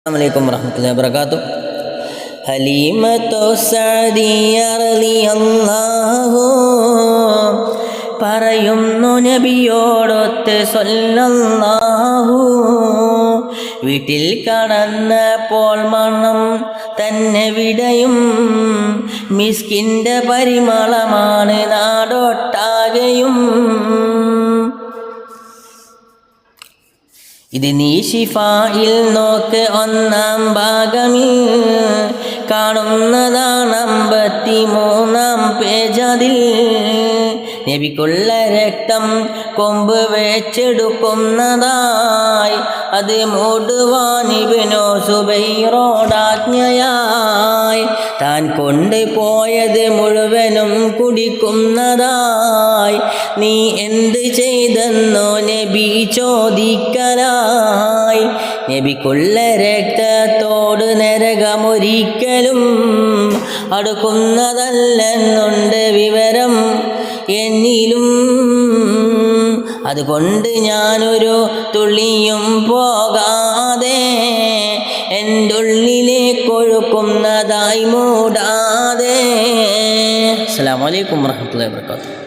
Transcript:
അസ്സലാമു അലൈക്കും വറഹ്മത്തുള്ളാഹി വബറകാതുഹു. ഹലീമത്തു സഅദിയ റളിയല്ലാഹു പറയുന്നു നബിയോടൊത്ത് സ്വല്ലല്ലാഹു. വീട്ടിൽ കടന്നപ്പോൾ മണം തന്നെ വിടയും മിസ്കിൻ്റെ പരിമളമാണ് നാടൊട്ടാകെയും. ഇത് നീ ശിഫായിൽ നോക്ക് ഒന്നാം ഭാഗമിൽ കാണുന്നതാണ് 53-ാം പേജതിൽ. നബിക്കുള്ള രക്തം കൊമ്പ് വെച്ചെടുക്കുന്നതായി അത് മൂടുവാൻ ഇബ്നു സുബൈറോടാജ്ഞയായി. താൻ കൊണ്ടുപോയത് മുഴുവനും കുടിക്കുന്നതായി. നീ എന്ത് ചെയ്തെന്നോ നബി ചോദിക്കലായി. നബിക്കുള്ള രക്തത്തോട് നരകമൊരിക്കലും അടുക്കുന്നതല്ലെന്നുണ്ട് വിവരം എന്നിലും. അതുകൊണ്ട് ഞാനൊരു തുള്ളിയും പോകാതെ എൻ്റെ ഉള്ളിലേക്കൊഴുക്കുന്നതായി മൂടാതെ. അസ്സലാമു അലൈക്കും വറഹ്മത്തുള്ളാഹി വബറകാതുഹു.